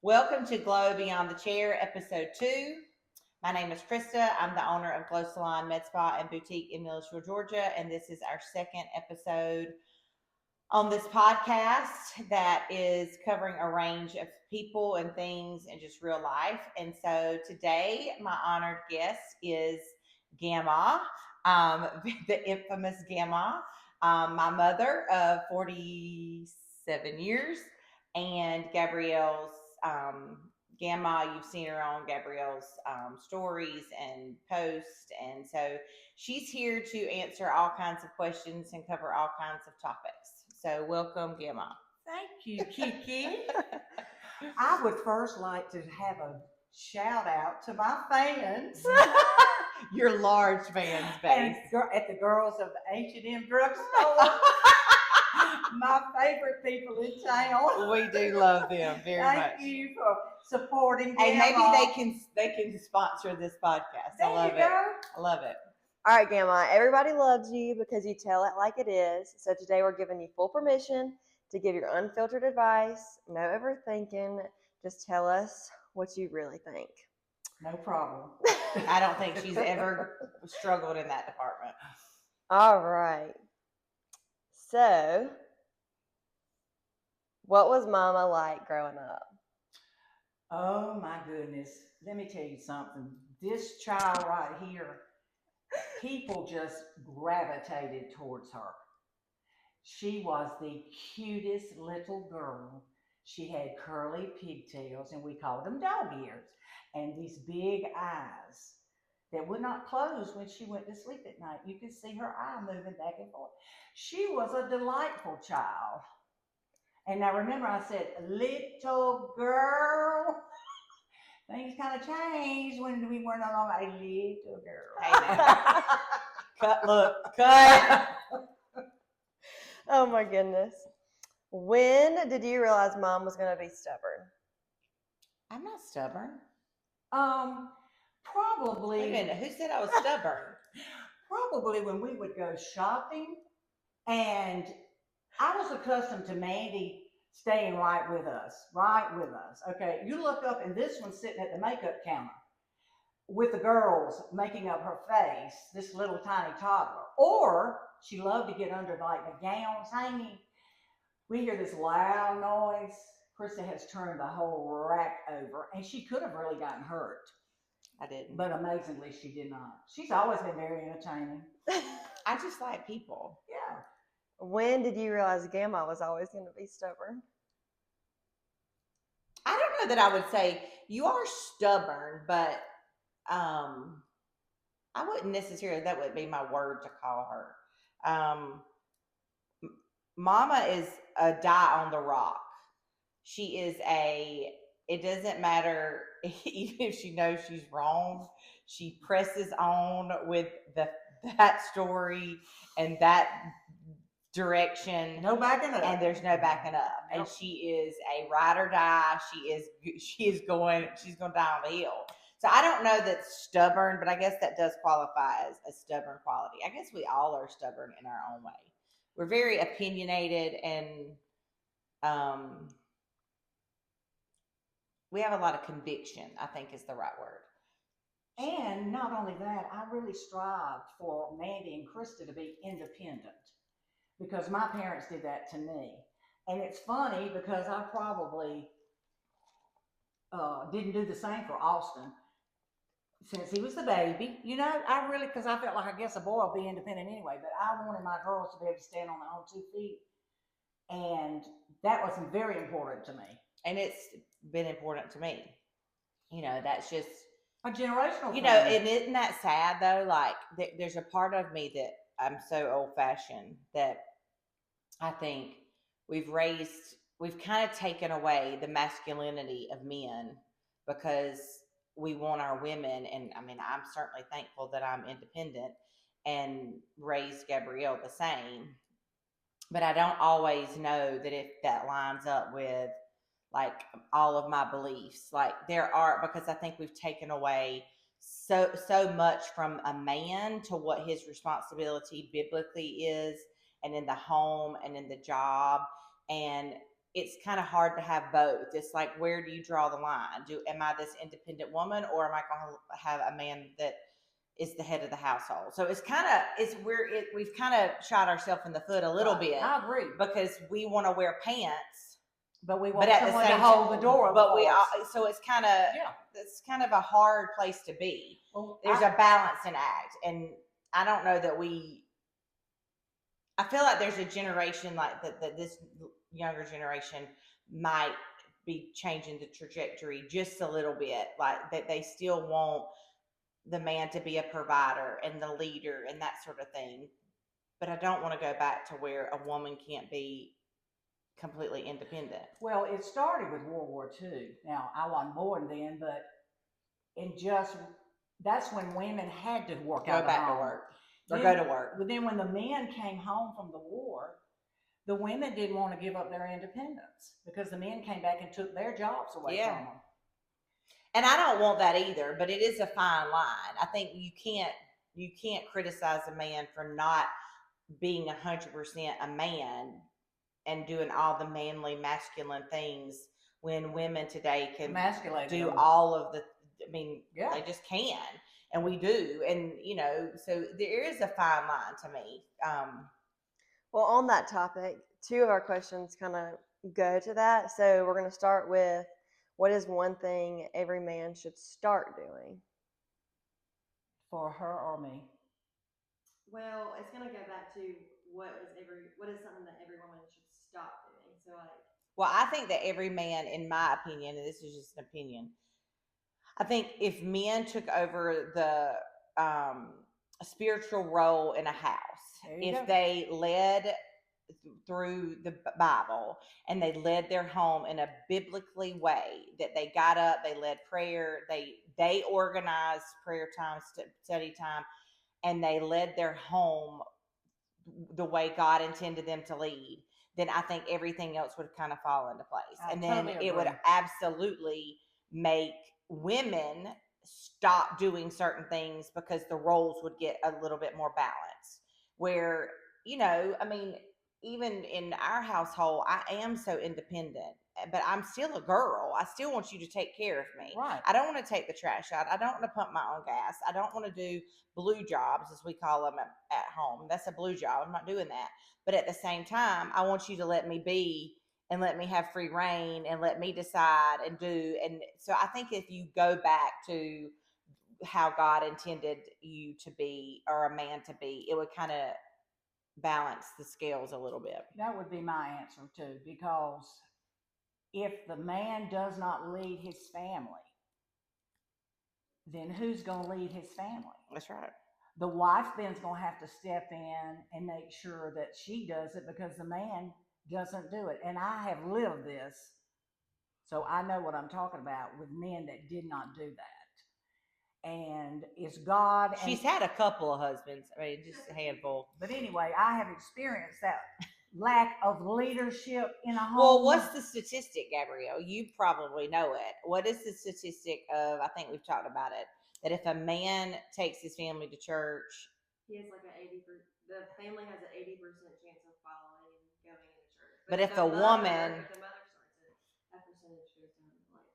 Welcome to Glow Beyond the Chair, episode 2. My name is Krista. I'm the owner of Glow Salon, Med Spa, and Boutique in Milledgeville, Georgia, and this is our second episode on this podcast that is covering a range of people and things and just real life. And so today, my honored guest is Gamma, the infamous Gamma, my mother of 47 years, and Gabrielle's Gamma. You've seen her on Gabrielle's stories and posts. And so she's here to answer all kinds of questions and cover all kinds of topics. So welcome, Gamma. Thank you, Kiki. I would first like to have a shout out to my fans. Your large fans base. At the girls of the H&M drugstore. My favorite people in town. We do love them very much. Thank you for supporting them. And maybe they can sponsor this podcast. There I love you it. go. I love it. All right, Gamma, everybody loves you because you tell it like it is. So today we're giving you full permission to give your unfiltered advice. No overthinking. Just tell us what you really think. No problem. I don't think she's ever struggled in that department. All right. So, what was Mama like growing up? Oh my goodness. Let me tell you something. This child right here, people just gravitated towards her. She was the cutest little girl. She had curly pigtails, and we called them dog ears, and these big eyes that would not close when she went to sleep at night. You could see her eye moving back and forth. She was a delightful child. And now remember, I said, little girl. Things kind of changed when we were no longer a little girl. Hey, man. Cut. Oh my goodness. When did you realize Mom was going to be stubborn? I'm not stubborn. Probably. Wait a minute. Who said I was stubborn? Probably when we would go shopping, and I was accustomed to Mandy staying right with us. Okay, you look up, and this one's sitting at the makeup counter with the girls making up her face, this little tiny toddler. Or she loved to get under like the gowns hanging. We hear this loud noise. Krista has turned the whole rack over, and she could have really gotten hurt. I didn't. But amazingly, she did not. She's always been very entertaining. I just like people. Yeah. When did you realize Gamma was always going to be stubborn? I don't know that I would say you are stubborn, but I wouldn't necessarily, that would be my word to call her. Mama is a die on the rock. She is it doesn't matter, even if she knows she's wrong, she presses on with that story and that direction. No backing up. And there's no backing up. Nope. And she is a ride or die. She's going down the hill. So I don't know that's stubborn, but I guess that does qualify as a stubborn quality. I guess we all are stubborn in our own way. We're very opinionated, and we have a lot of conviction, I think is the right word. And not only that, I really strived for Mandy and Krista to be independent, because my parents did that to me. And it's funny because I probably didn't do the same for Austin since he was the baby. You know, because I felt like, I guess a boy will be independent anyway, but I wanted my girls to be able to stand on their own 2 feet. And that was very important to me. And it's been important to me. You know, that's just a generational thing. You know, and isn't that sad though? Like there's a part of me that I'm so old fashioned that I think we've kind of taken away the masculinity of men because we want our women. And I mean, I'm certainly thankful that I'm independent and raised Gabrielle the same, but I don't always know that if that lines up with like all of my beliefs. Like because I think we've taken away so much from a man to what his responsibility biblically is, and in the home and in the job. And it's kind of hard to have both. It's like, where do you draw the line? Am I this independent woman, or am I going to have a man that is the head of the household? So we've kind of shot ourselves in the foot a little bit. I agree, because we want to wear pants, but we want but at the someone to same hold time, the door. But for us. it's kind of it's kind of a hard place to be. Well, There's a balancing act, and I don't know that I feel like there's a generation like that this younger generation might be changing the trajectory just a little bit, like that they still want the man to be a provider and the leader and that sort of thing. But I don't want to go back to where a woman can't be completely independent. Well, it started with World War II. Now, I wasn't born then, but that's when women had to work out Go back to home. work. Or Then- go to work. But then when the men came home from the war, the women didn't want to give up their independence because the men came back and took their jobs away Yeah. from them. And I don't want that either, but it is a fine line. I think you can't criticize a man for not being 100% a man and doing all the manly masculine things when women today can Emasculate do them. all of the, I mean, Yeah. they just can. And we do. And, so there is a fine line to me. Well, on that topic, two of our questions kind of go to that. So we're going to start with, what is one thing every man should start doing? For her or me. Well, it's going to go back to what is something that every woman should stop doing. So Well, I think that every man, in my opinion, and this is just an opinion, I think if men took over the spiritual role in a house, if they led through the Bible and they led their home in a biblically way, that they got up, they led prayer, they organized prayer time, study time, and they led their home the way God intended them to lead, then I think everything else would kind of fall into place. And then totally it would agree. absolutely make women stop doing certain things because the roles would get a little bit more balanced. Where, I mean, even in our household, I am so independent, but I'm still a girl. I still want you to take care of me. Right. I don't want to take the trash out. I don't want to pump my own gas. I don't want to do blue jobs, as we call them at home. That's a blue job. I'm not doing that. But at the same time, I want you to let me be and let me have free reign and let me decide and do. And so I think if you go back to how God intended you to be, or a man to be, it would kind of balance the scales a little bit. That would be my answer too, because if the man does not lead his family, then who's going to lead his family? That's right. The wife then's going to have to step in and make sure that she does it because the man doesn't do it. And I have lived this, so I know what I'm talking about with men that did not do that. And it's God. She's had a couple of husbands. I mean, just a handful. But anyway, I have experienced that lack of leadership in a home. Well, what's the statistic, Gabrielle? You probably know it. What is the statistic of, I think we've talked about it, that if a man takes his family to church, he has like the family has an 80% chance of following and going into church. But if the woman- if the mother starts it, that percentage goes down to like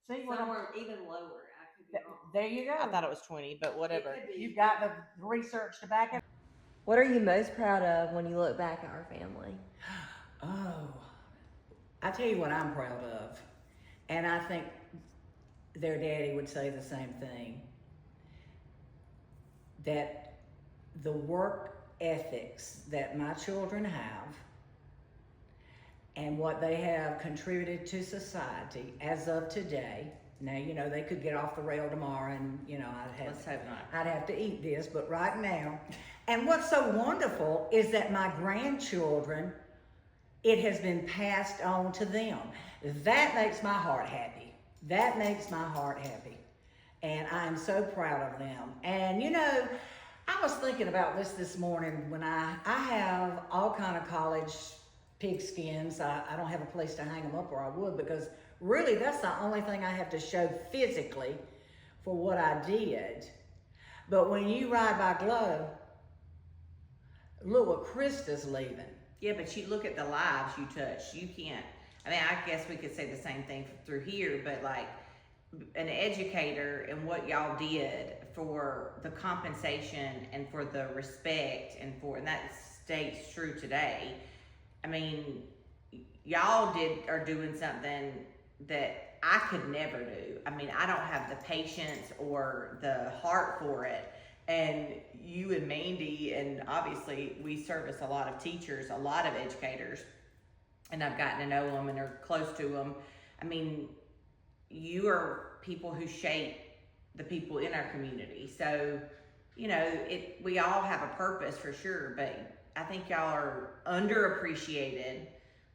30%. See what Somewhere even lower. I could be wrong. There you go. I thought it was 20, but whatever. It could be. You've got the research to back it. What are you most proud of when you look back at our family? Oh, I tell you what I'm proud of, and I think their daddy would say the same thing, that the work ethics that my children have and what they have contributed to society as of today. Now, they could get off the rail tomorrow and, Let's hope not. I'd have to eat this, but right now. And what's so wonderful is that my grandchildren, it has been passed on to them. That makes my heart happy. That makes my heart happy. And I'm so proud of them. And I was thinking about this morning when I have all kind of college pigskins. I don't have a place to hang them up, or I would, because really that's the only thing I have to show physically for what I did. But when you ride by Glow, look what Krista's leaving. Yeah, but you look at the lives you touch. You can't. I mean, I guess we could say the same thing through here, but like an educator and what y'all did for the compensation and for the respect and that stays true today. I mean, y'all are doing something that I could never do. I mean, I don't have the patience or the heart for it. And you and Mandy, and obviously we service a lot of teachers, a lot of educators, and I've gotten to know them and are close to them. I mean, you are people who shape the people in our community. So, you know, we all have a purpose for sure, but I think y'all are underappreciated,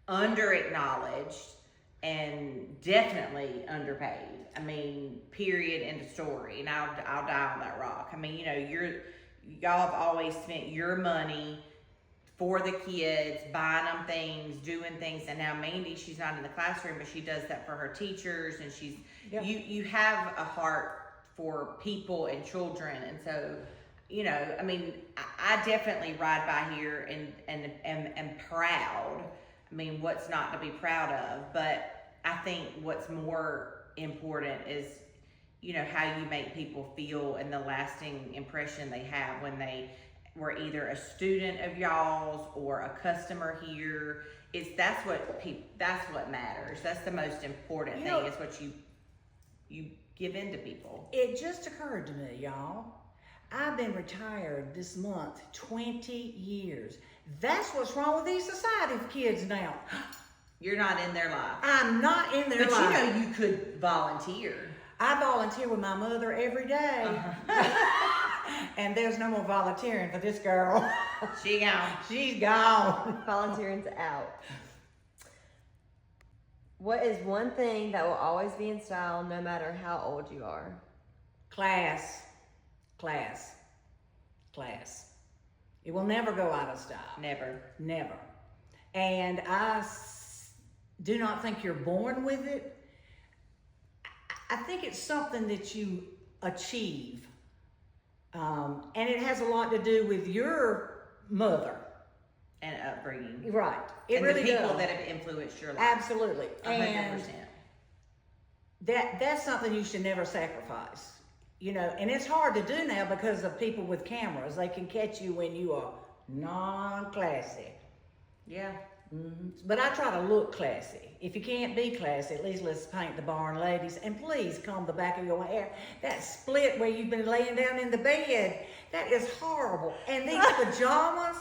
under-acknowledged, and definitely underpaid. I mean, period, end of story. And I'll die on that rock. I mean, you know, y'all have always spent your money for the kids, buying them things, doing things. And now Mandy, she's not in the classroom, but she does that for her teachers. And you have a heart for people and children. And so, you know, I mean, I definitely ride by here and am proud. I mean, what's not to be proud of? But I think what's more important is, you know, how you make people feel and the lasting impression they have when they were either a student of y'all's or a customer here. That's what matters. That's the most important thing, is what you give into people. It just occurred to me, y'all. I've been retired this month 20 years. That's what's wrong with these society kids now. You're not in their life. I'm not in their life. But you know you could volunteer. I volunteer with my mother every day. And there's no more volunteering for this girl. She gone. She's gone. Volunteering's out. What is one thing that will always be in style no matter how old you are? Class. It will never go out of style. Never. And do not think you're born with it. I think it's something that you achieve. And it has a lot to do with your mother. And upbringing. Right. It really the people does. that have influenced your life. Absolutely. 100%. And that's something you should never sacrifice. You know, and it's hard to do now because of people with cameras. They can catch you when you are non-classy. Yeah. Mm-hmm. But I try to look classy. If you can't be classy, at least let's paint the barn, ladies. And please comb the back of your hair. That split where you've been laying down in the bed, that is horrible. And these pajamas,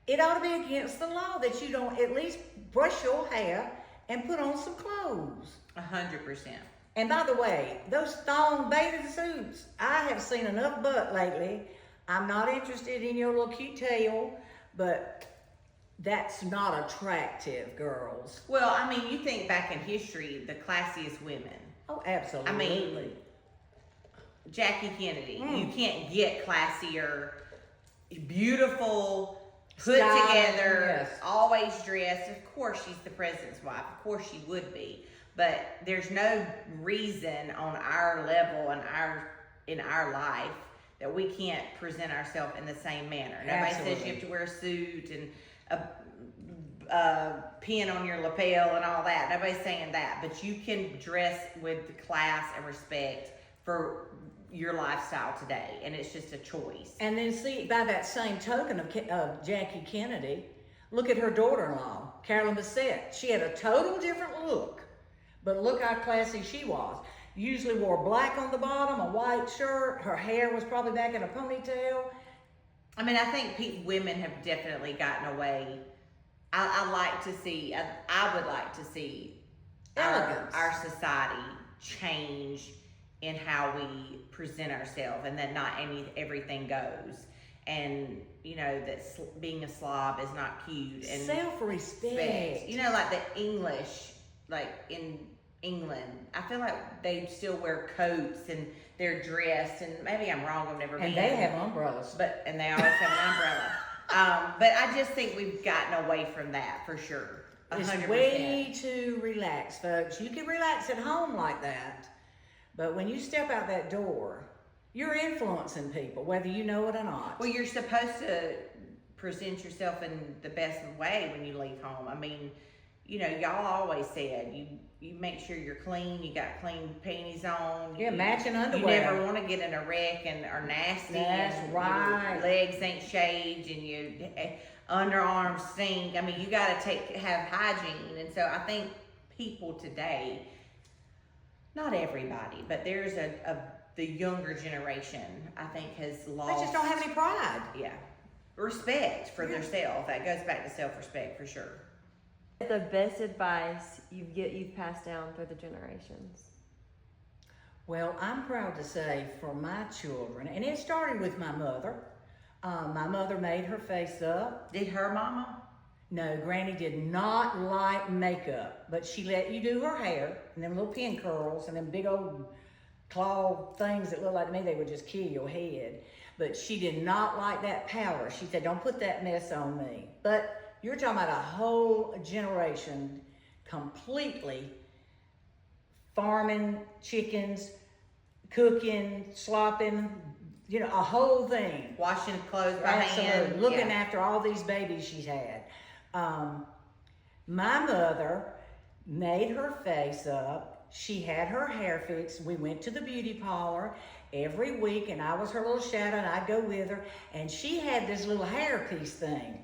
it ought to be against the law that you don't at least brush your hair and put on some clothes. 100%. And by the way, those thong bathing suits, I have seen enough butt lately. I'm not interested in your little cute tail, but that's not attractive, girls. Well, I mean, you think back in history, the classiest women. Oh, absolutely. I mean, Jackie Kennedy. You can't get classier, beautiful, put Styling, together, yes. always dressed. Of course, she's the president's wife. Of course, she would be. But there's no reason on our level and in our life that we can't present ourselves in the same manner. Nobody says you have to wear a suit and a pin on your lapel and all that. Nobody's saying that. But you can dress with class and respect for your lifestyle today. And it's just a choice. And then see, by that same token of Jackie Kennedy, look at her daughter-in-law, Carolyn Bessette. She had a total different look. But look how classy she was. Usually wore black on the bottom, a white shirt. Her hair was probably back in a ponytail. I mean, I think women have definitely gotten away. I like to see, I would like to see our society change in how we present ourselves, and that not everything goes. And, you know, that being a slob is not cute. And self-respect. You know, like the English, like in England, I feel like they still wear coats and they're dressed, and maybe I'm wrong, I've never been. And they have umbrellas. And they always have an umbrella. But I just think we've gotten away from that for sure. 100%. It's way too relaxed, folks. You can relax at home like that, but when you step out that door, you're influencing people, whether you know it or not. Well, you're supposed to present yourself in the best way when you leave home. I mean, you know, y'all always said you make sure you're clean, you got clean panties on. Yeah, matching You underwear. never want to get in a wreck and are nasty. That's and right. Your legs ain't shaved and your underarms stink. I mean, you got to have hygiene. And so I think people today, not everybody, but there's the younger generation, I think, has lost. They just don't have any pride. Yeah, respect for themselves. That goes back to self-respect for sure. The best advice you've passed down through the generations. Well, I'm proud to say for my children, and it started with my mother. My mother made her face up. Did her mama? No, Granny did not like makeup, but she let you do her hair and them little pin curls and them big old claw things that look like to me they would just kill your head. But she did not like that powder. She said, "Don't put that mess on me." But you're talking about a whole generation completely farming chickens, cooking, slopping, you know, a whole thing. Washing clothes by Absolutely. hand. Looking Yeah. after all these babies she's had. My mother made her face up. She had her hair fixed. We went to the beauty parlor every week, and I was her little shadow, and I'd go with her. And she had this little hairpiece thing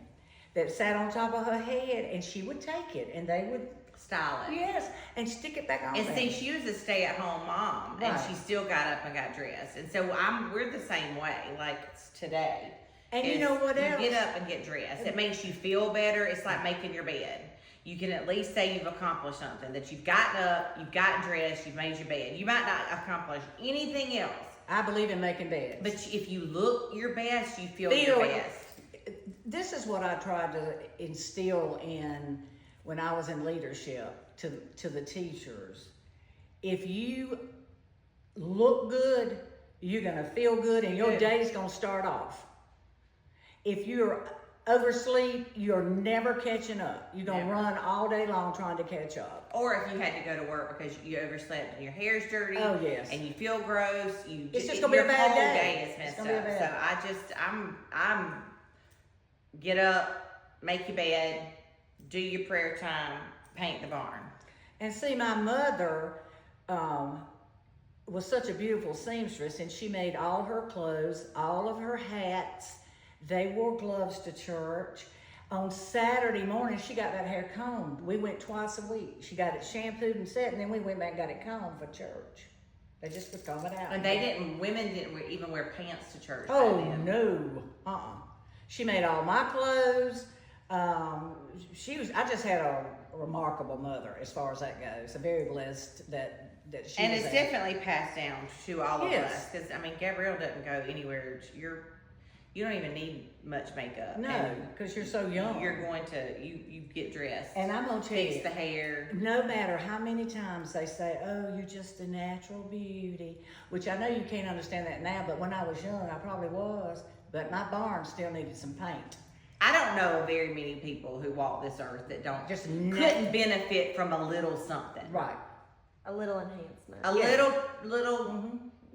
that sat on top of her head, and she would take it, and they would, Style it. yes, and stick it back on And there. see, she was a stay-at-home mom, and Right. she still got up and got dressed. And so we're the same way, like it's today. And you Is know what else? You get up and get dressed. It makes you feel better. It's like making your bed. You can at least say you've accomplished something, that you've gotten up, you've gotten dressed, you've made your bed. You might not accomplish anything else, I believe in making beds. but if you look your best, you feel your Feel it. best. This is what I tried to instill in when I was in leadership to the teachers. If you look good, you're gonna feel good, and your Good. day's gonna start off. If you're oversleep, you're never catching up. You're gonna Never. run all day long trying to catch up. Or if you had to go to work because you overslept and your hair's dirty, Oh, yes. and you feel gross, It's just gonna be a your bad whole day. is It's messed gonna be a up. bad So I'm get up, make your bed, do your prayer time, paint the barn. And see, my mother was such a beautiful seamstress, and she made all her clothes, all of her hats. They wore gloves to church. On Saturday morning, she got that hair combed. We went twice a week. She got it shampooed and set, and then we went back and got it combed for church. They just would comb it out. And women didn't even wear pants to church. back Oh, then. no. She made all my clothes. I just had a remarkable mother as far as that goes. I'm very blessed that she And was it's there. definitely passed down to all of Yes. us. Because, I mean, Gabrielle doesn't go anywhere. You don't even need much makeup. No, And because you're so young. You're going to, you get dressed. And I'm gonna tell fix you, the hair. no matter how many times they say, "Oh, you're just a natural beauty," which I know you can't understand that now, but when I was young, I probably was. But my barn still needed some paint. I don't know very many people who walk this earth that don't Just couldn't benefit from a little something. Right. A little enhancement. A Yeah. little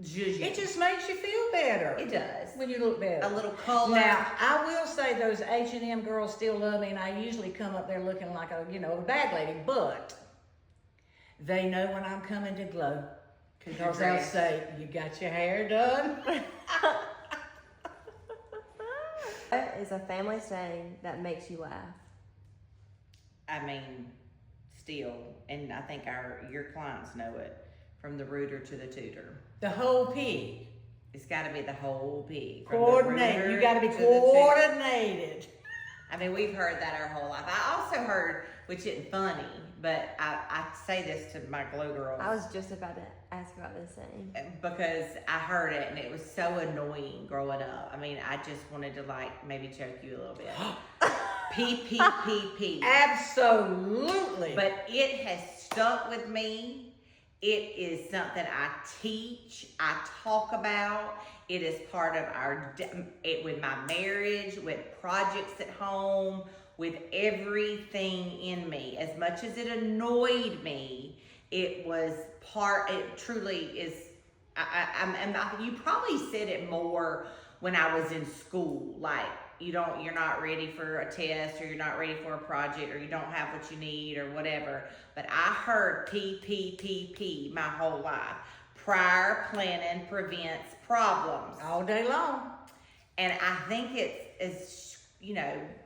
zhuzh. It just makes you feel better. It does. When you look better. A little color. Now, I will say those H&M girls still love me, and I usually come up there looking like a bag lady, but they know when I'm coming to glow. Because they'll dressed. say, "You got your hair done?" What is a family saying that makes you laugh? I mean, still, and I think your clients know it, from the rooter to the tutor. The whole pig. It's got to be the whole pig. From the Coordinated. rooter You got to be the tutor. coordinated. I mean, we've heard that our whole life. I also heard, which isn't funny, but I say this to my glow girls. I was just about to ask about this saying. Because I heard it and it was so annoying growing up. I mean, I just wanted to maybe choke you a little bit. Pee, pee, pee, pee. Absolutely. But it has stuck with me. It is something I teach, I talk about. It is part of with my marriage, with projects at home, with everything in me. As much as it annoyed me, it truly is. You probably said it more when I was in school, like you're not ready for a test, or you're not ready for a project, or you don't have what you need, or whatever. But I heard PPPP my whole life. Prior planning prevents problems. All day long. And I think it's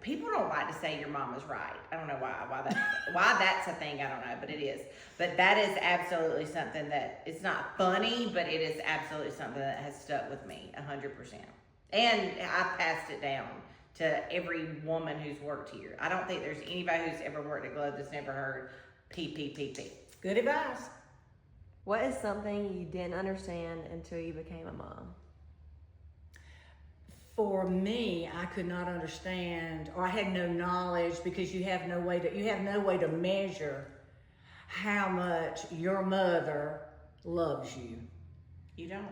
people don't like to say your mama's right. I don't know why that's a thing, I don't know, but it is. But that is absolutely something that, it's not funny, but it is absolutely something that has stuck with me 100%. And I've passed it down to every woman who's worked here. I don't think there's anybody who's ever worked at Globe that's never heard PPPP. Good advice. What is something you didn't understand until you became a mom? For me, I could not understand, or I had no knowledge, because you have no way to measure how much your mother loves you. You don't.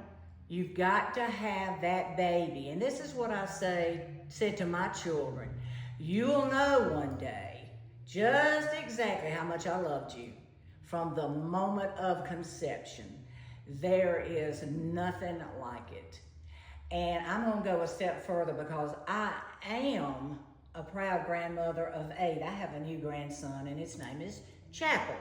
You've got to have that baby. And this is what I said to my children. You'll know one day just exactly how much I loved you from the moment of conception. There is nothing like it. And I'm going to go a step further, because I am a proud grandmother of 8. I have a new grandson, and his name is Chapel.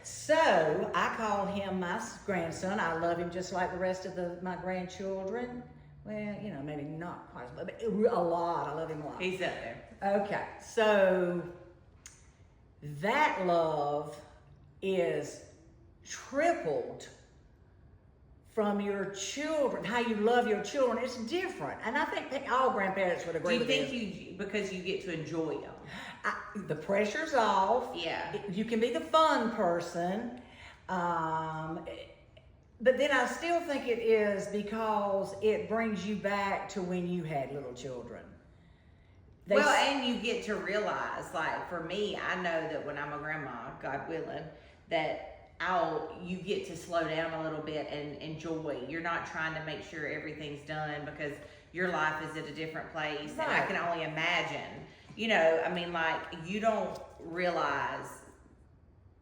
So I call him my grandson. I love him just like the rest of my grandchildren. Well, maybe not quite, but a lot. I love him a lot. He's up there. Okay, so that love is tripled from your children. How you love your children, it's different. And I think that all grandparents would agree with this. Do you think because you get to enjoy them? The pressure's off. Yeah. You can be the fun person. But then I still think it is because it brings you back to when you had little children. And you get to realize, like for me, I know that when I'm a grandma, God willing, that you get to slow down a little bit and enjoy. You're not trying to make sure everything's done, because your life is at a different place. Right. And I can only imagine, you don't realize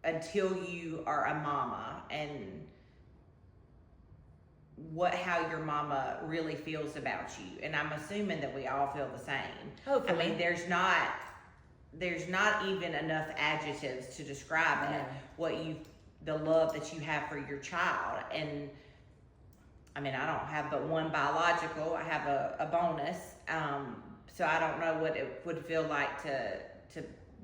until you are a mama and how your mama really feels about you. And I'm assuming that we all feel the same. Hopefully. I mean, there's not even enough adjectives to describe it, the love that you have for your child. And I mean, I don't have but one biological, I have a bonus. So I don't know what it would feel like to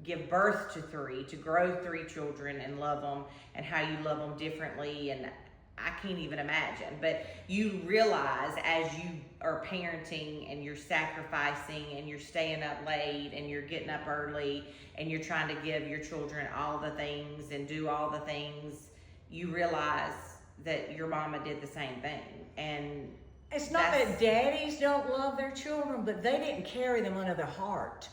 give birth to 3, to grow 3 children and love them, and how you love them differently. And I can't even imagine. But you realize as you are parenting and you're sacrificing and you're staying up late and you're getting up early and you're trying to give your children all the things and do all the things, you realize that your mama did the same thing. And it's not that daddies don't love their children, but they didn't carry them under their heart.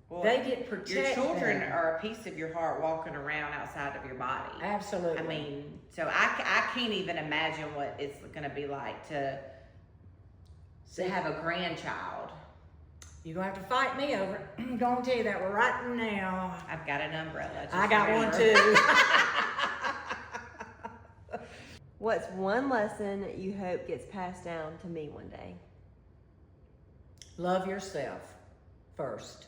Well, they didn't protect your children them. Are a piece of your heart walking around outside of your body. Absolutely. I mean, so I can't even imagine what it's going to be like to have a grandchild. You're going to have to fight me over it. I'm going to tell you that right now. I've got an umbrella. I got one too. What's one lesson you hope gets passed down to me one day? Love yourself first.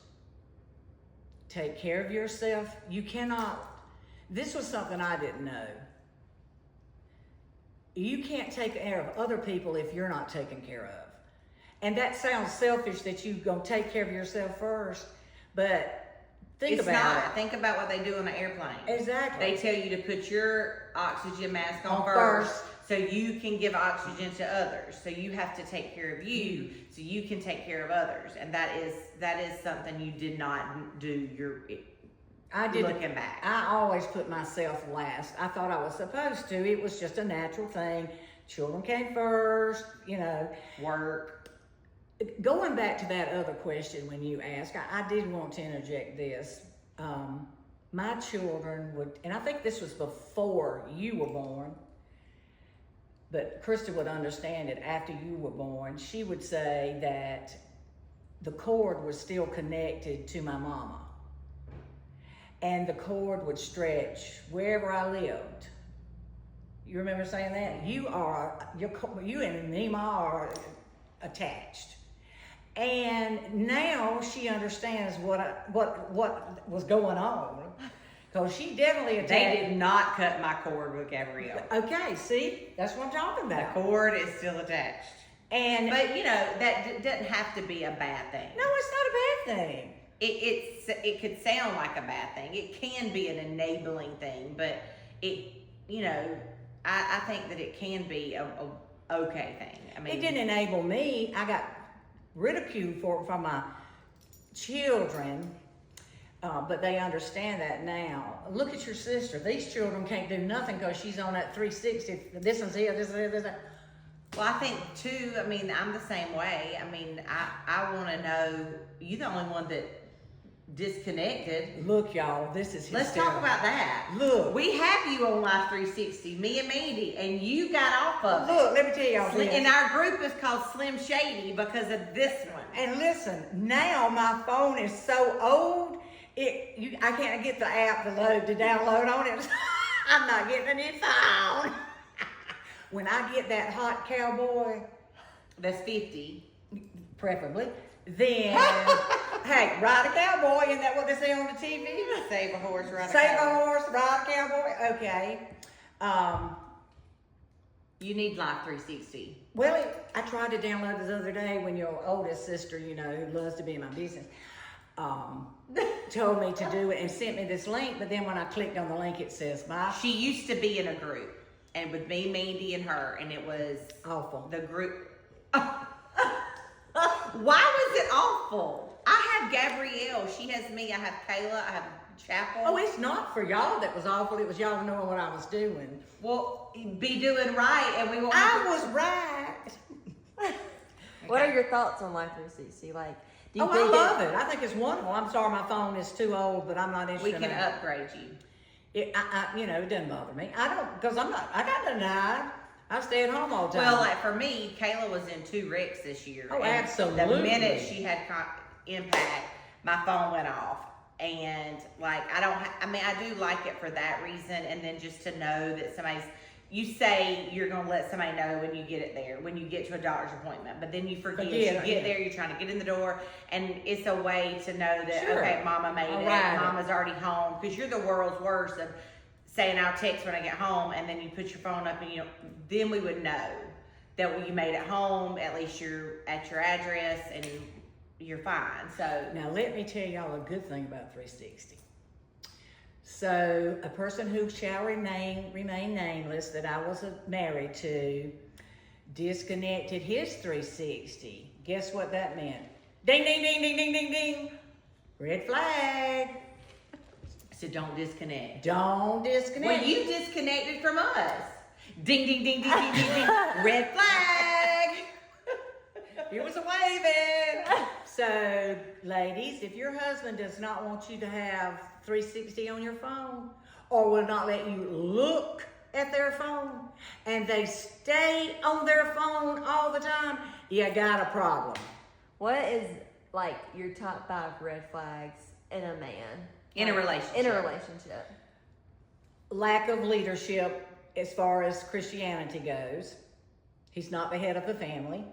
Take care of yourself. You cannot, this was something I didn't know. You can't take care of other people if you're not taken care of. And that sounds selfish that you're going to take care of yourself first, but think about it. Think about what they do on an airplane. Exactly. They tell you to put your oxygen mask on first so you can give oxygen to others. So you have to take care of you so you can take care of others. And that is something you did not do. Looking back. I always put myself last. I thought I was supposed to. It was just a natural thing. Children came first, Work. Going back to that other question when you asked, I did want to interject this. My children would, and I think this was before you were born, but Krista would understand it after you were born. She would say that the cord was still connected to my mama. And the cord would stretch wherever I lived. You remember saying that? You and Nima are attached. And now she understands what was going on. Because she definitely They attacked. did not cut my cord with Gabrielle. Okay, see? That's what I'm talking The about. cord is still attached. And But you know, that doesn't have to be a bad thing. no, it's not a bad thing. It could sound like a bad thing. It can be an enabling thing, but I think that it can be a okay thing. I mean, It didn't enable me. I got ridiculed for it from my children, but they understand that now. Look at your sister. These children can't do nothing because she's on that 360. This one's here, this is here, this is here. Well, I think too. I mean, I'm the same way. I mean, I want to know. You're the only one that disconnected. Look, y'all, this is Let's hysterical. talk about that. Look. We have you on Life 360, me and Mandy, and you got off of it. Look, let me tell y'all this. And our group is called Slim Shady because of this one. And listen, now my phone is so old, I can't get the app to download on it. I'm not getting a new phone. When I get that hot cowboy, That's 50. preferably, then hey, ride a cowboy, isn't that what they say on the TV? Save a horse, ride a Save a cowboy. horse, ride a cowboy. Okay. You need Life 360. Well, I tried to download this other day when your oldest sister, who loves to be in my business, told me to do it and sent me this link. But then when I clicked on the link, it says bye. She used to be in a group, and with me, Mandy, and her, and it was Awful. the group. Why was it awful? I have Gabrielle. She has me. I have Kayla. I have Chapel. Oh, it's not for y'all that was awful. It was y'all knowing what I was doing. Well, be doing right, and we won't. I was right. What are your thoughts on Life 360? Like, do you Oh, think I love it. I think it's wonderful. I'm sorry my phone is too old, but I'm not We interested. can in upgrade you. it. It doesn't bother me. I don't, because I got denied. I stay at home all the time. Well, like for me, Kayla was in 2 wrecks this year. Oh, and absolutely. The minute she had impact, my phone went off. And like, I do like it for that reason. And then just to know that you say you're going to let somebody know when you get it there, when you get to a doctor's appointment, but then you forget. You get there, you're trying to get in the door, and it's a way to know that, Sure. okay, Mama made All it, right. Mama's already home, because you're the world's worst of saying I'll text when I get home, and then you put your phone up, and then we would know that when you made it home, at least you're at your address and you're fine. So Now, let me tell y'all a good thing about 360. So, a person who shall remain nameless that I was married to disconnected his 360. Guess what that meant? Ding, ding, ding, ding, ding, ding, ding. Red flag. don't disconnect. Don't disconnect. Well, you disconnected from us. Ding, ding, ding, ding, ding, ding, ding. Red flag. He was waving. So, ladies, if your husband does not want you to have 360 on your phone, or will not let you look at their phone, and they stay on their phone all the time, you got a problem. What is like your top 5 red flags in a man? In a relationship. In a relationship. Lack of leadership as far as Christianity goes. He's not the head of the family.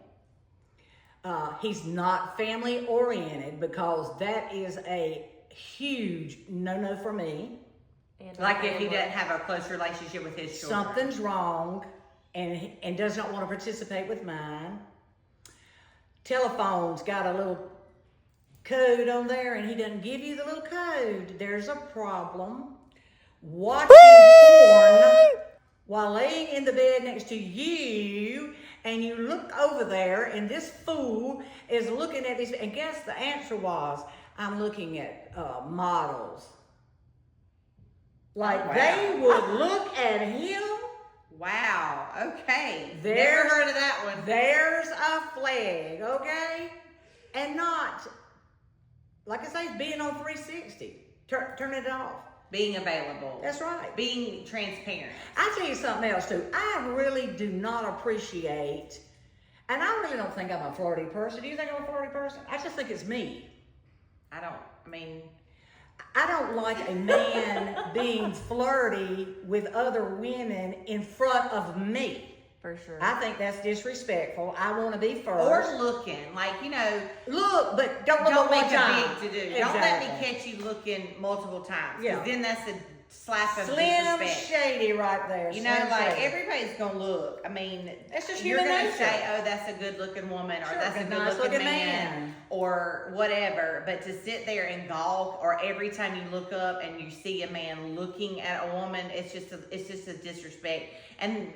He's not family oriented, because that is a huge no-no for me. And Like if he doesn't have a close relationship with his children. Something's wrong, and does not want to participate with mine. Telephone's got a little code on there, and he doesn't give you the little code. There's a problem. Watching porn while laying in the bed next to you, and you look over there, and this fool is looking at these, and guess the answer was, I'm looking at models. Like, Oh, wow. they would look at him. Wow. Okay. There's- Never heard of that one. There's a flag, okay? And not, like I say, being on 360. Turn it off. Being available. That's right. Being transparent. I tell you something else too. I really do not appreciate, and I really don't think I'm a flirty person. Do you think I'm a flirty person? I just think it's me. I don't like a man being flirty with other women in front of me. For sure. I think that's disrespectful. I want to be Or first. looking, like, Look, but don't look don't at make one a time. big to do. Don't let me Exactly. catch you looking multiple times. Yeah. Because then that's a slap of Slim disrespect. Shady right there. You know, Slim like, Shady. everybody's gonna look. I mean, That's just you're human gonna nature. say, "Oh, that's a good-looking woman," or Sure, "That's a good, good-looking nice-looking man," man. or whatever. But to sit there and gawk, or every time you look up and you see a man looking at a woman, it's just a disrespect, and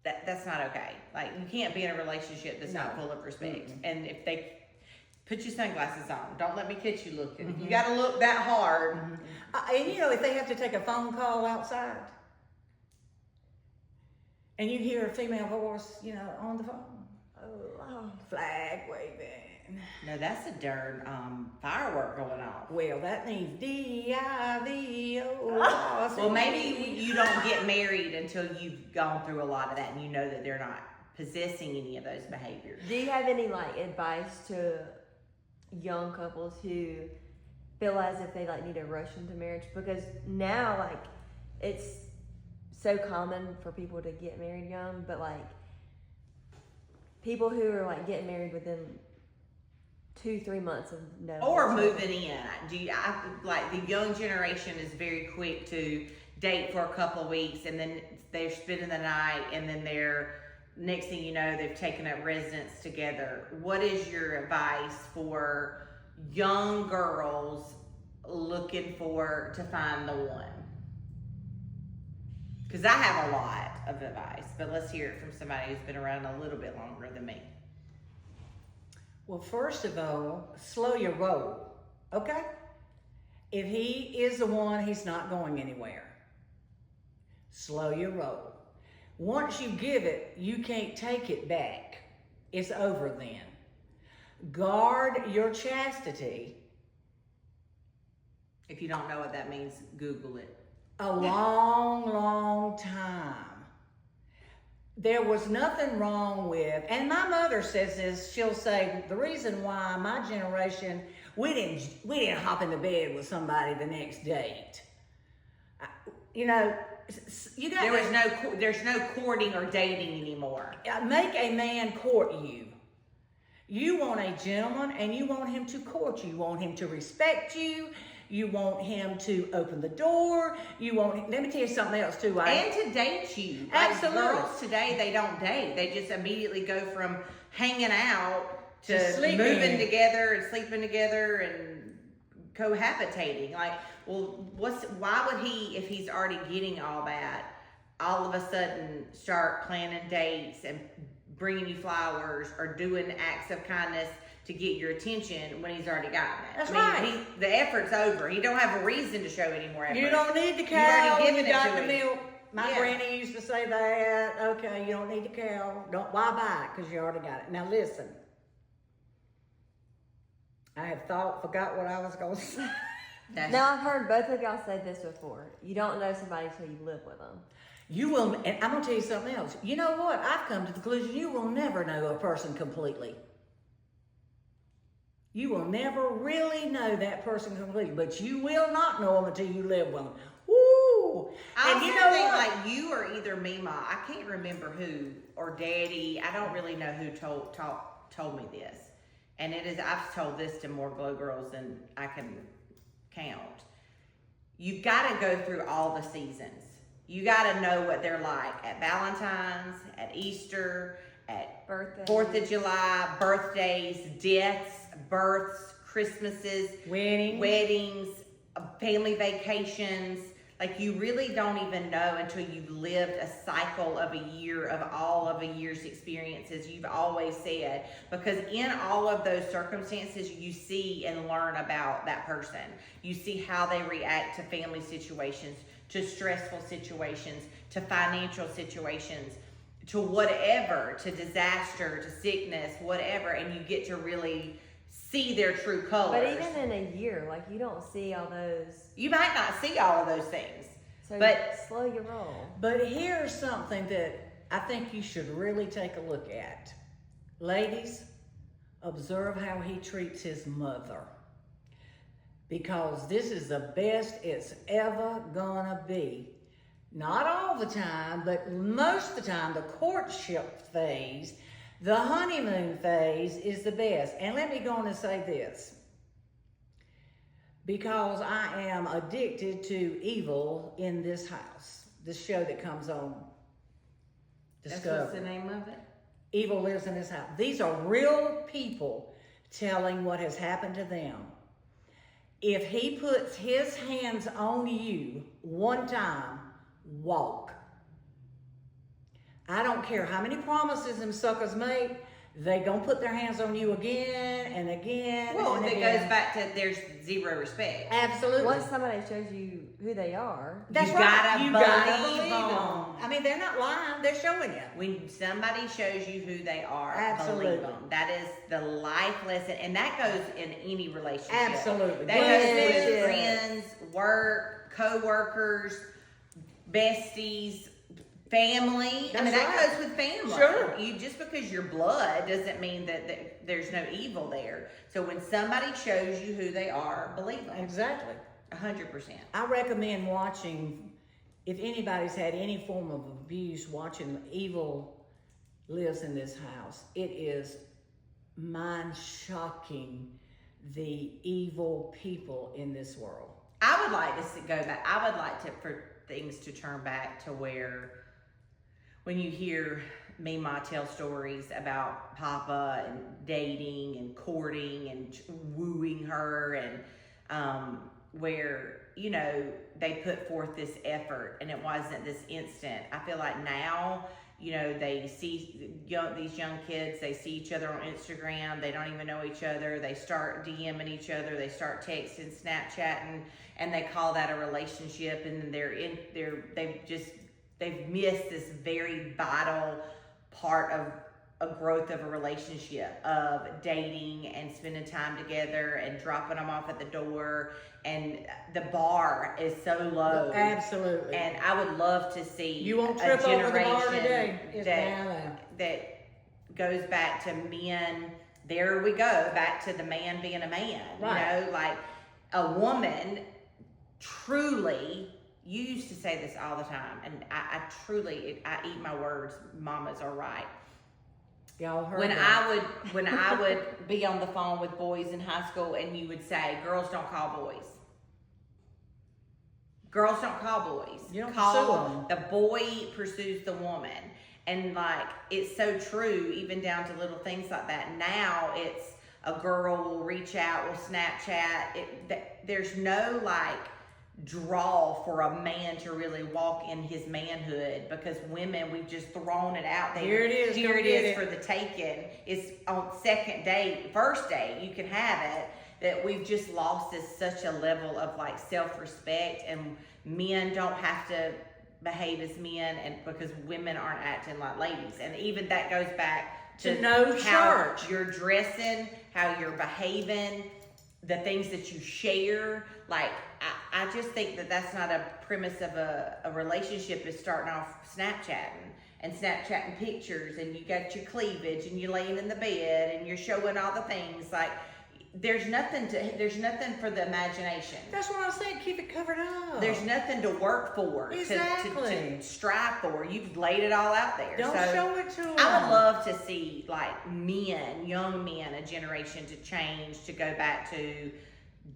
that's not okay. Like, you can't be in a relationship that's not full of respect. Mm-mm. And if they put your sunglasses on, don't let me catch you looking. Mm-hmm. You got to look that hard. And if they have to take a phone call outside, and you hear a female voice, on the phone, flag waving. No, that's a darn firework going off. Well, that means D-I-V-O. Well, maybe you don't get married until you've gone through a lot of that and you know that they're not possessing any of those behaviors. Do you have any advice to young couples who feel as if they need to rush into marriage? Because now it's so common for people to get married young, but people who are getting married within 2-3 months of knowing Or each moving in. The young generation is very quick to date for a couple of weeks and then they're spending the night and then they're, next thing you know, they've taken up residence together. What is your advice for young girls looking to find the one? Because I have a lot of advice, but let's hear it from somebody who's been around a little bit longer than me. Well, first of all, slow your roll, okay? If he is the one, he's not going anywhere. Slow your roll. Once you give it, you can't take it back. It's over then. Guard your chastity. If you don't know what that means, Google it. A long, long time. There was nothing wrong with, and my mother says this, she'll say, the reason why my generation, we didn't hop into bed with somebody the next date. You got There's no courting or dating anymore. make a man court you. You want a gentleman and you want him to court you. You want him to respect you. You want him to open the door. Let me tell you something else too. And to date you. Absolutely. Girls today, they don't date. They just immediately go from hanging out to sleeping. moving together and sleeping together and cohabitating. Why would he, if he's already getting all that, all of a sudden start planning dates and bringing you flowers or doing acts of kindness to get your attention when he's already gotten it? That's right. The effort's over. He don't have a reason to show any more effort. You don't need the You've already cow. given You it got to the him. milk. My Yeah. granny used to say that. Okay, you don't need the cow. Why buy it? Because you already got it. Now listen. I have forgot what I was going to say. Now, I've heard both of y'all say this before. You don't know somebody until you live with them. You will, and I'm going to tell you something else. You know what? I've come to the conclusion you will never know a person completely. You will never really know that person completely, but you will not know them until you live with them. Woo! I And also you know think what? you or either Mima, I can't remember who, or Daddy, I don't really know who told me this. And I've told this to more Glow Girls than I can count. You've got to go through all the seasons. You got to know what they're like at Valentine's, at Easter, at Birthday. 4th of July, birthdays, deaths, births, Christmases, weddings, family vacations. Like, you really don't even know until you've lived a cycle of a year of all of a year's experiences, you've always said. Because in all of those circumstances, you see and learn about that person. You see how they react to family situations, to stressful situations, to financial situations, to whatever, to disaster, to sickness, whatever. And you get to really see their true colors. But even in a year, you don't see all those. You might not see all of those things. So But- slow your roll. But here's something that I think you should really take a look at. Ladies, observe how he treats his mother. Because this is the best it's ever gonna be Not all the time, but most of the time, the courtship phase, the honeymoon phase is the best. And let me go on and say this. Because I am addicted to evil in this house. This show that comes on That's Discovery. what's the name of it? Evil lives in this house. These are real people telling what has happened to them. If he puts his hands on you one time, walk. I don't care how many promises them suckers make, they gonna put their hands on you again and again. Well, and it again. goes back to there's zero respect. Absolutely. Once somebody shows you who they are, That's You right. gotta You gotta believe believe them. them. I mean, they're not lying. They're showing you. When somebody shows you who they are, Absolutely. believe them. That is the life lesson, and that goes in any relationship. Absolutely. That goes Friendships. with friends, work, co-workers, besties, family. I mean, That's that right. goes with family. Sure. You just because you're blood doesn't mean that there's no evil there. So when somebody shows you who they are, believe them. Exactly. 100%. I recommend watching, if anybody's had any form of abuse, watching Evil Lives in This House. It is mind-shocking, the evil people in this world. I would like to go back. I would like for things to turn back to where when you hear Mima tell stories about Papa and dating and courting and wooing her and where, they put forth this effort and it wasn't this instant. I feel like now, they see these young kids, they see each other on Instagram, they don't even know each other, they start DMing each other, they start texting, Snapchatting, and they call that a relationship, and they've missed this very vital part of a growth of a relationship, of dating and spending time together and dropping them off at the door, and the bar is so low. Absolutely. And I would love to see You won't a trip over the bar generation today. It's down there. that goes back to men. There we go, back to the man being a man. Right. Like a woman truly. You used to say this all the time, and I truly eat my words. Mamas are right. Y'all heard When that. when I would be on the phone with boys in high school, and you would say, "Girls don't call boys. Girls don't call boys. You don't call pursue the boy pursues the woman." And like it's so true, even down to little things like that. Now it's a girl will reach out, will Snapchat. There's no like draw for a man to really walk in his manhood, because women, we've just thrown it out there. Here it is, Here go it get is it. for the taking. It's on second date, first date, you can have it. That we've just lost such a level of like self-respect, and men don't have to behave as men, and because women aren't acting like ladies. And even that goes back To no how church. you're dressing, how you're behaving, the things that you share. Like I just think that's not a premise of a relationship, is starting off Snapchatting pictures, and you got your cleavage, and you're laying in the bed, and you're showing all the things. Like there's nothing for the imagination. That's what I'm saying. Keep it covered up. There's nothing to work for, Exactly. to strive for. You've laid it all out there. Don't So show it to them. I would love to see like men, young men, a generation to change, to go back to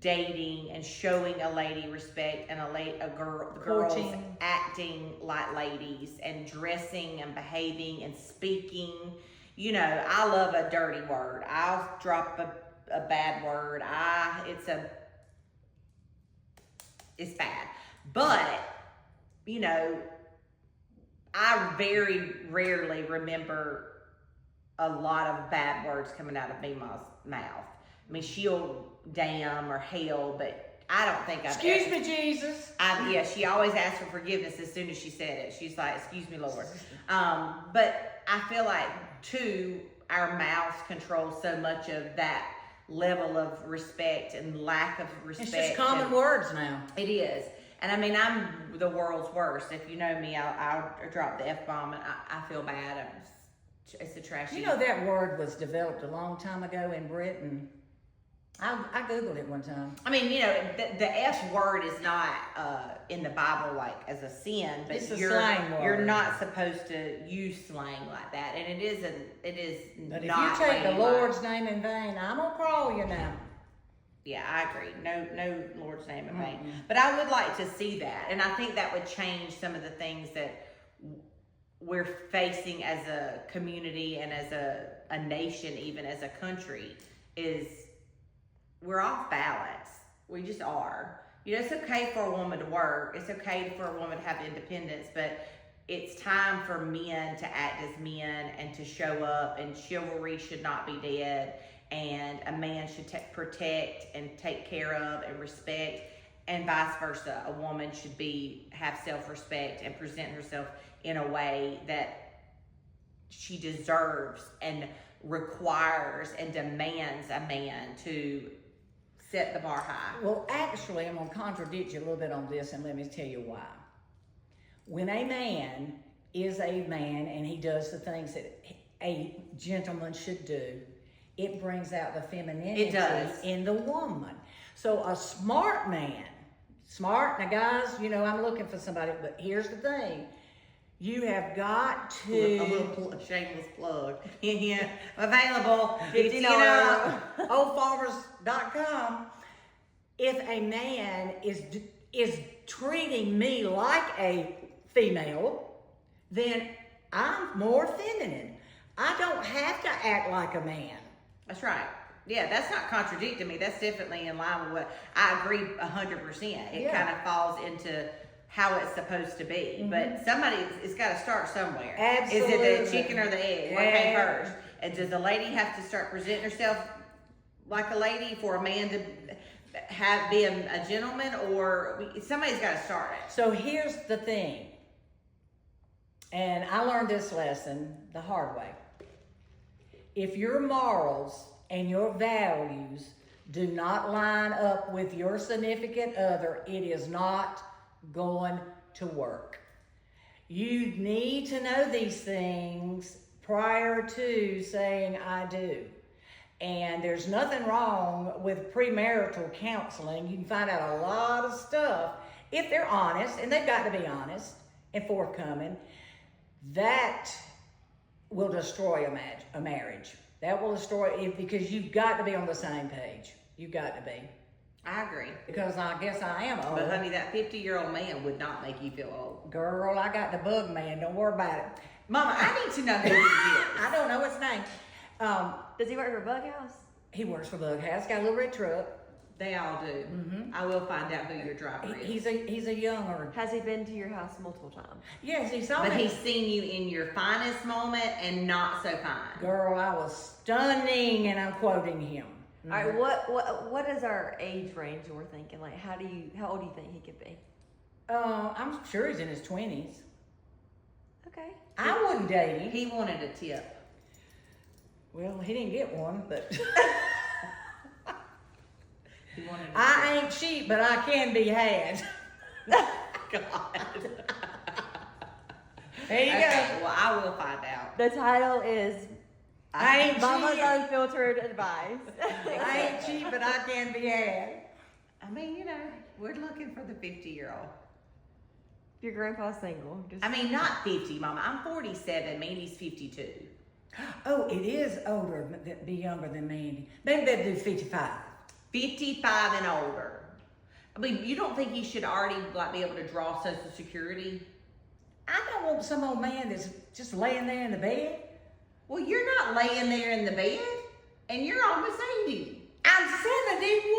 dating and showing a lady respect, and girls Courting. acting like ladies, and dressing and behaving and speaking. I love a dirty word. I'll drop a bad word. It's bad. But, I very rarely remember a lot of bad words coming out of Mima's mouth. I mean, she'll damn or hell, but I don't think I've Excuse me, Jesus. she always asks for forgiveness as soon as she said it. She's like, "Excuse me, Lord." But I feel like too, our mouths control so much of that level of respect and lack of respect. It's just common words now. It is. And I mean, I'm the world's worst. If you know me, I'll drop the F-bomb, and I feel bad. It's a trashy. You know that word was developed a long time ago in Britain. I Googled it one time. I mean, the F word is not in the Bible like as a sin, but It's a you're slang word. you're not supposed to use slang like that, and it is But if not. you take the ladylike. Lord's name in vain, I'm gonna crawl you now. Yeah, I agree. No Lord's name in vain. Mm-mm. But I would like to see that, and I think that would change some of the things that we're facing as a community and as a nation, even as a country, is we're off balance. We just are. It's okay for a woman to work. It's okay for a woman to have independence, but it's time for men to act as men and to show up, and chivalry should not be dead, and a man should protect and take care of and respect, and vice versa. A woman should have self-respect and present herself in a way that she deserves and requires and demands a man to set the bar high. Well, actually, I'm going to contradict you a little bit on this, and let me tell you why. When a man is a man and he does the things that a gentleman should do, it brings out the femininity in the woman. So a smart man, now guys, I'm looking for somebody, but here's the thing. You have got to... A little shameless plug. Yeah, available. $50 oldfarmers.com. If a man is treating me like a female, then I'm more feminine. I don't have to act like a man. That's right. Yeah, that's not contradicting me. That's definitely in line with what I agree 100%. It kind of falls into how it's supposed to be. Mm-hmm. But it's got to start somewhere. Absolutely. Is it the chicken or the egg? What came first? And does the lady have to start presenting herself like a lady for a man to be a gentleman, or somebody's got to start it? So here's the thing, and I learned this lesson the hard way. If your morals and your values do not line up with your significant other, it is not going to work. You need to know these things prior to saying I do. And there's nothing wrong with premarital counseling. You can find out a lot of stuff if they're honest, and they've got to be honest and forthcoming. That will destroy a marriage. That will destroy it, because you've got to be on the same page. You've got to be. I agree. Because I guess I am old. But honey, that 50-year-old man would not make you feel old. Girl, I got the bug man. Don't worry about it. Mama, I need to know who he is. I don't know his name. Does he work for Bug House? He works for Bug House. Got a little red truck. They all do. Mm-hmm. I will find out who your driver is. He's a younger. Has he been to your house multiple times? Yes, he saw But me. he's seen you in your finest moment and not so fine. Girl, I was stunning, and I'm quoting him. All right, what is our age range we're thinking? Like, how old do you think he could be? I'm sure he's in his 20s. Okay. I wouldn't date him. He wanted a tip. Well, he didn't get one, but He wanted a I ain't cheap, but I can be had. tip. God. There you Okay, well, I will find out. The title is I ain't Mama's cheap. Unfiltered Advice. I ain't cheap, but I can be had. I mean, we're looking for the 50-year-old. If your grandpa's single, just I mean, not 50, Mama. I'm 47. Mandy's 52. Oh, it is older, be younger than Mandy. Maybe they'd do 55. 55 and older. I mean, you don't think he should already be able to draw Social Security? I don't want some old man that's just laying there in the bed. Well, you're not laying there in the bed, and you're almost 80. I'm 71.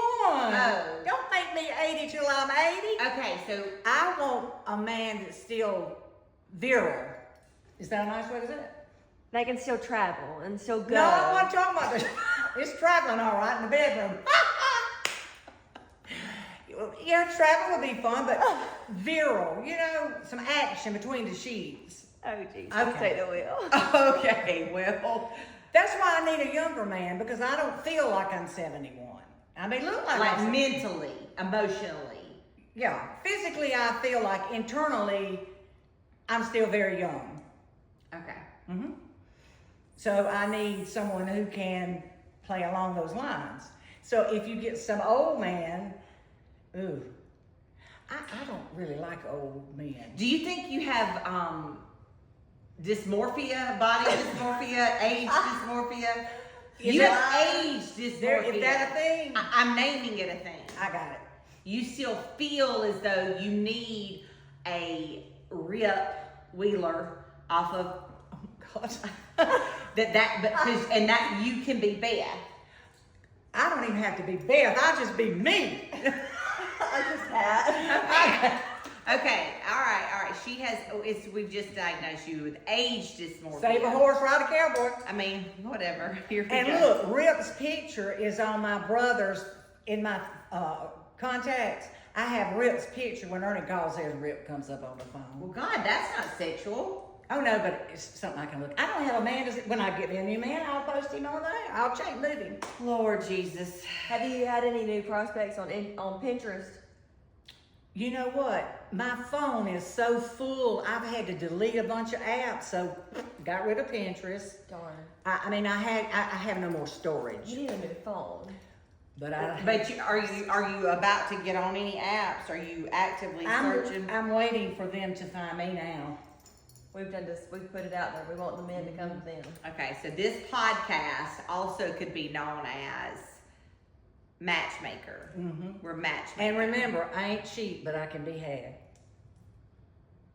Oh. Don't make me 80 till I'm 80. Okay, so I want a man that's still virile. Is that a nice way to say it? they can still travel and still go. No, I'm not talking about this. It's traveling all right in the bedroom. Yeah, travel would be fun, but virile. Some action between the sheets. Oh, jeez. Okay. Let's take the wheel. okay, well, That's why I need a younger man, because I don't feel like I'm 71. I may look like like I'm mentally, emotionally. Yeah, physically I feel like internally I'm still very young. Okay. So I need someone who can play along those lines. So if you get some old man, ooh, I don't really like old men. Do you think you have dysmorphia, body dysmorphia, age dysmorphia? You have age dysmorphia. Is that a thing? I'm naming it a thing. I got it. You still feel as though you need a Rip Wheeler off of God. and that you can be Beth. I don't even have to be Beth. I'll just be me. I just had. Okay, all right. She has. We've just diagnosed you with age dysmorphia. Save a horse, ride a cowboy. I mean, whatever. Here we And go. look, Rip's picture is on my brother's in my contacts. I have Rip's picture. When Ernie calls his, Rip comes up on the phone. Well, God, that's not sexual. Oh no, but it's something I can look. I don't have a man. When I get me a new man, I'll post him on there. I'll move him. Lord Jesus. Have you had any new prospects on Pinterest? You know what? My phone is so full. I've had to delete a bunch of apps. So got rid of Pinterest. Darn. I mean, I have no more storage. You need a new phone. But Are you about to get on any apps? Are you actively searching? I'm waiting for them to find me now. We've done this. We've put it out there. We want the men to come to them. Okay, so this podcast also could be known as Matchmaker. Mm-hmm. We're matchmakers. And remember, I ain't cheap, but I can be had.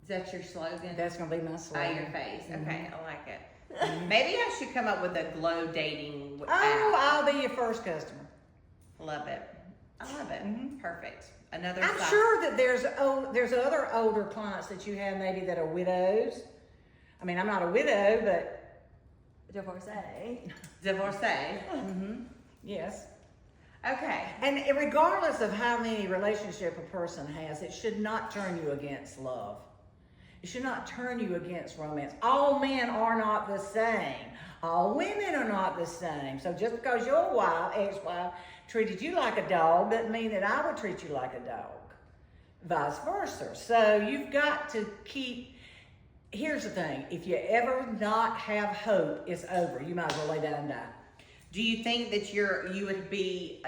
Is that your slogan? That's gonna be my By slogan. your face. Mhm. Okay, I like it. Maybe I should come up with a glow dating Oh, app. I'll be your first customer. Love it. I love it. Mhm. Perfect. Another I'm side. sure that there's other older clients that you have maybe that are widows. I mean, I'm not a widow, but Divorcee. Divorcee. yes. Okay. And regardless of how many relationship a person has, it should not turn you against love. It should not turn you against romance. All men are not the same. All women are not the same. So just because your wife, ex-wife, treated you like a dog doesn't mean that I would treat you like a dog. Vice versa. So you've got to keep. Here's the thing. If you ever not have hope, it's over. You might as well lay down and die. Do you think that you would be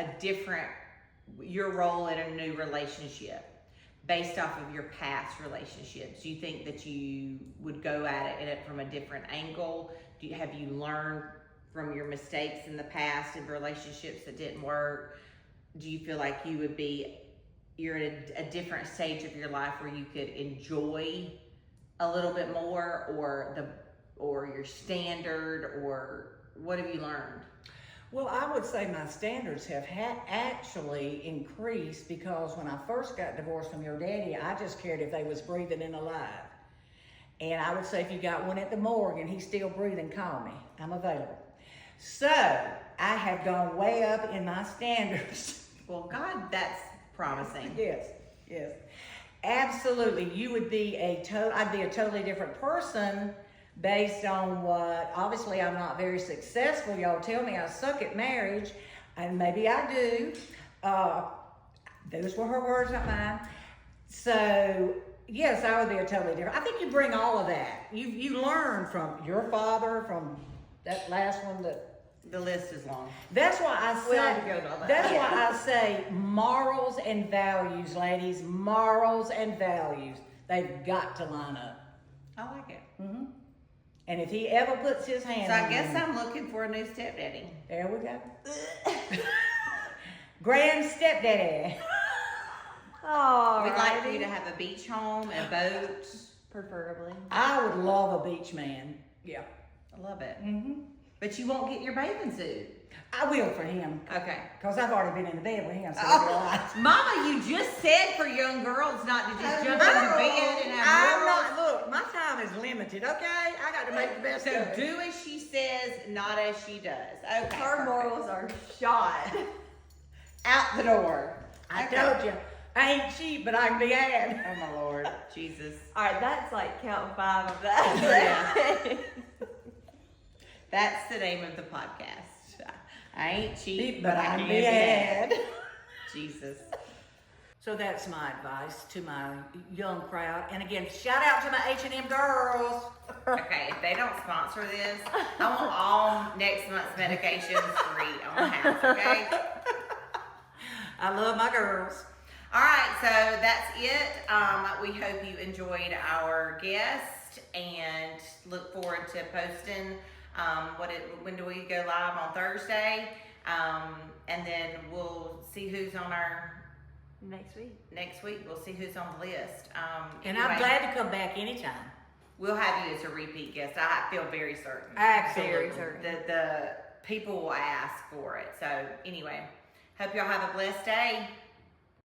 your role in a new relationship based off of your past relationships? Do you think that you would go at it from a different angle? Have you learned from your mistakes in the past in relationships that didn't work? Do you feel like you're at a different stage of your life where you could enjoy a little bit more, or your standard, or what have you learned? Well, I would say my standards have actually increased because when I first got divorced from your daddy, I just cared if they was breathing and alive. And I would say if you got one at the morgue and he's still breathing, call me. I'm available. So I have gone way up in my standards. Well, God, that's promising. Yes. Absolutely. You would be I'd be a totally different person based on what, obviously I'm not very successful. Y'all tell me I suck at marriage, and maybe I do. Those were her words, not mine. So, yes, I would be a totally different. I think you bring all of that. You learn from your father, from that last one that. The list is long. That's why I We say. don't have to go to all that. That's why I say morals and values, ladies. Morals and values. They've got to line up. I like it. Mm-hmm. And if he ever puts his hand So I on guess you, I'm looking for a new stepdaddy. there we go. Grand stepdaddy. Oh, We'd like for you to have a beach home, a boat. preferably. I would love a beach man. Yeah. I love it. Mm-hmm. But you won't get your bathing suit. I will for him. Okay. Because I've already been in the bed with him, so it'll be all right. Mama, you just said for young girls not to just jump in the bed and have I'm morals. not, look, my time is limited, okay? I got to make the best So of it. do as she says, not as she does. Okay. Her perfect. morals are shot. Out the door. I Okay. told you, I ain't cheap, but I can be had. Oh my Lord. Jesus. All right, that's like counting 5 of that. That's the name of the podcast. I ain't cheap, But I I can can be be had. had. Jesus. So that's my advice to my young crowd. And again, shout out to my H&M girls. Okay, if they don't sponsor this, I want all next month's medications free on the house, okay? I love my girls. All right, so that's it. We hope you enjoyed our guest and look forward to posting. When do we go live on Thursday? And then we'll see who's on our Next week. next week. We'll see who's on the list. And I'm anyway, glad to come back anytime. we'll have you as a repeat guest. I feel very certain. Absolutely. Very certain. The people will ask for it. So anyway, hope y'all have a blessed day.